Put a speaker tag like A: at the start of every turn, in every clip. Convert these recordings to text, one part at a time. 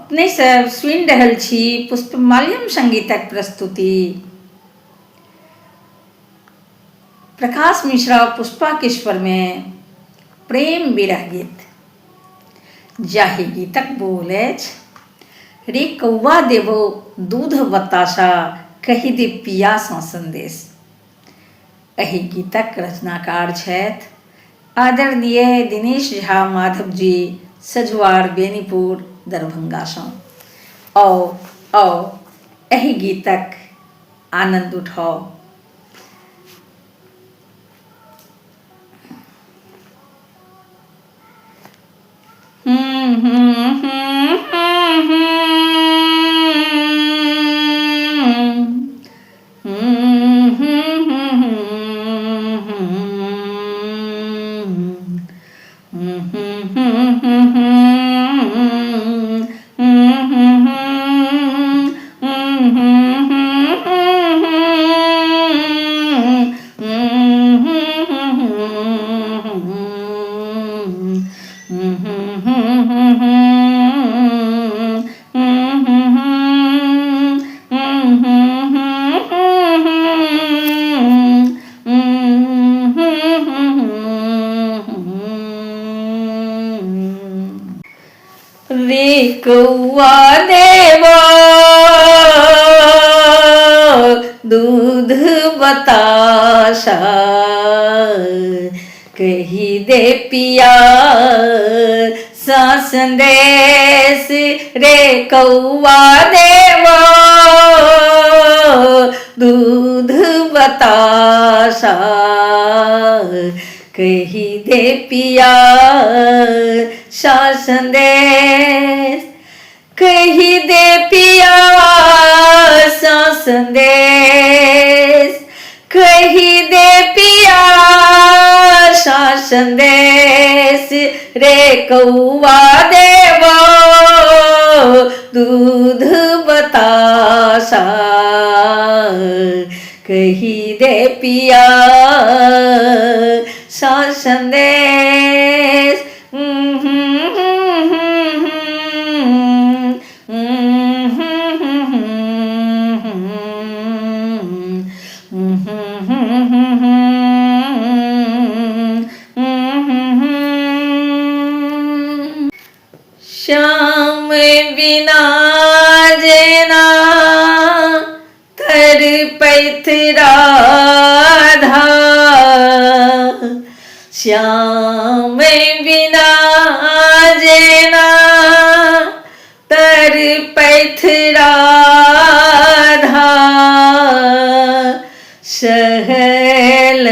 A: अपने सब सुनि रहल छी पुष्पमाल्यम संगीतक प्रस्तुति। प्रकाश मिश्रा पुष्पा के स्वर में प्रेम विरह गीत। जाहि गीतक बोल अछि, रे कौआ देबो दूध बताशा, कहि दे पिया सँ संदेश। एहि गीतक रचनाकार छथि आदरणीय दिनेश झा माधव जी, सजुआर बेनीपुर दरभंगा सँ। आओ एहि गीतक आनंद उठाओ। रे कौआ देबो दूध बताशा, कहि दे पिया सा संदेश। रे कौआ देबो दूध बताशा, कहि दे पिया सा संदेश। कहि दे पिया सा संदेश, कहि दे पिया सा संदेश। रे कौआ देबो दूध बताशा, कहि दे पिया सा संदेश। श्याम बिना जेना तड़पैत राधा, श्याम बिना जेना तड़पैत राधा। सहल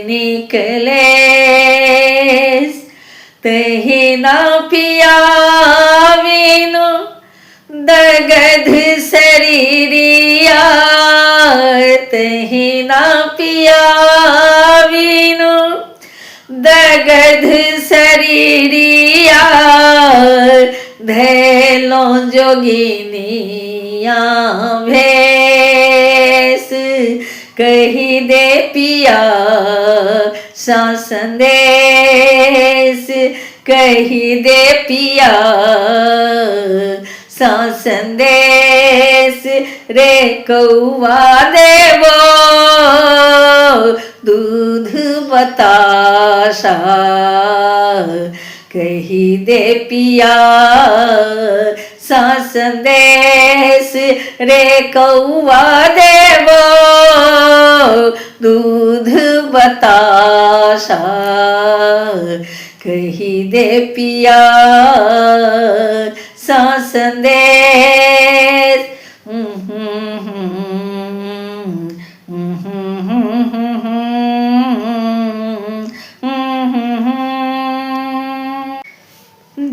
A: निकले तहि ना पिया बिनु, दगध शरीरिया तहि ना पिया बिनु, दगध शरीरिया। धैलो जोगिनिया भेष, कहि दे पिया सा संदेश। कहि दे पिया सा संदेश। रे कौआ देबो दूध बताशा, कहि दे पिया सा संदेश। रे कौआ देबो दूध बताशा, कहि दे पिया सा संदेश।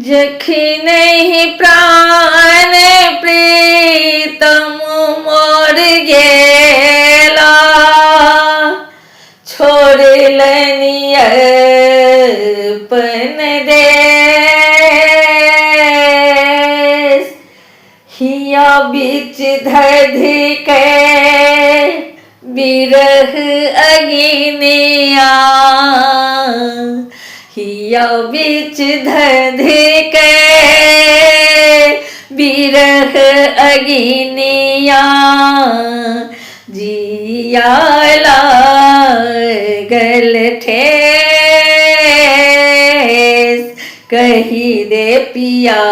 A: जखनहि प्राण प्रीतम मोर गेला, छोड़लनि अपन देश। हिया बीच धधके बिरह अगिनिया, हिया बीच धधके बिरह अगिनिया जिया लागल ठेस, कही दे पिया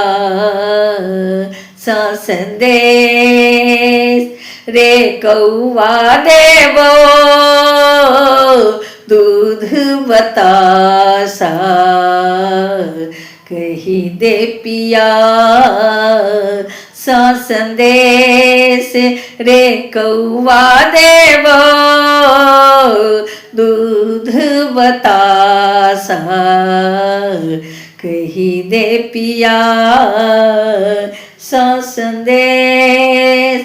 A: सा संदेश। रे कौआ देवो दूध बतासा, कही दे पिया सा संदेश। रे कौआ देवो दूध बतासा, कही दे पिया सा संदेश।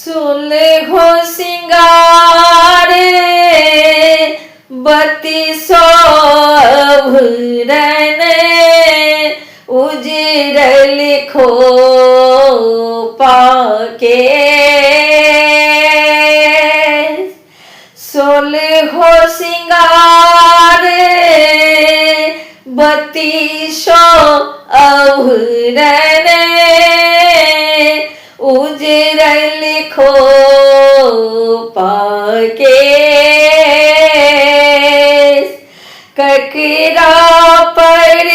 A: सोले हो सिंगार बत्ती सोभरन, उजरल खो पाके। सोले हो सिंगार बत्ती सो अभरन, उजरल खो पाके। ककरा पर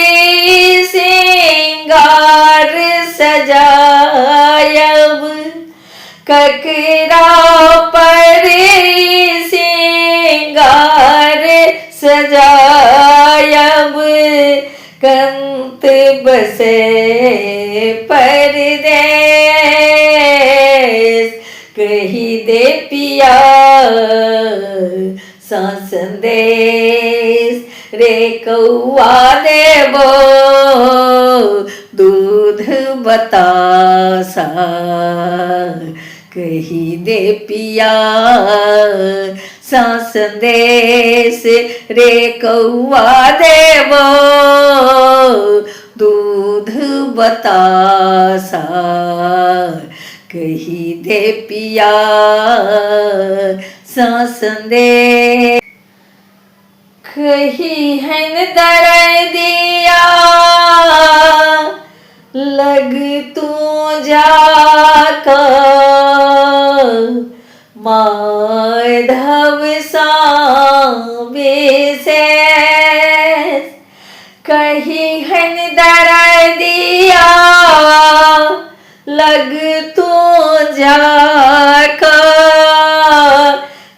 A: सिंगार सजायब, ककरा पर सिंगार सजायब। कंत बसे परदेस, कही दे पिया सा संदेश। रे कौआ देवो दूध बतासा, कही दे पिया सा संदेश। रे कौआ देवो दूध बतासा, कही दे पिया सा संदेश। कही हन दर्दिया लग तू जाकर, माधव सा विशेष। कही हन दर्दिया लग तू जाकर,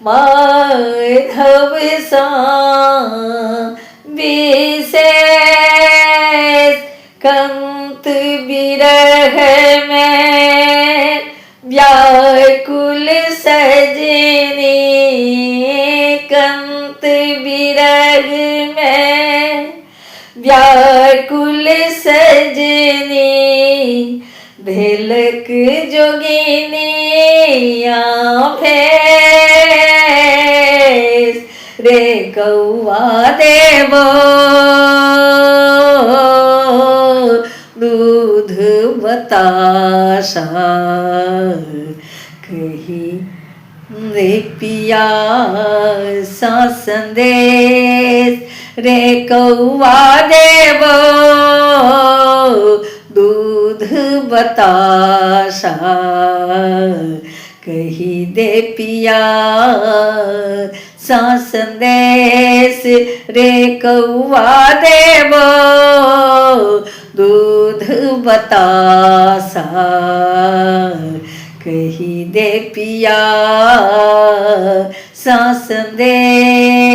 A: माधव सा विशेष। कंत बिरह में व्याकुल सजनी, कंत बिरह में व्याकुल सजनी। भेलक जोगिनिया भेस, रे कौआ देवो दूध बतासा, कही दे पिया सा संदेश। रे कौआ देवो दूध बतासा, कही दे पिया सा संदेश। रे कौआ देवो दूध बतासा, कही दे पिया सा संदेश।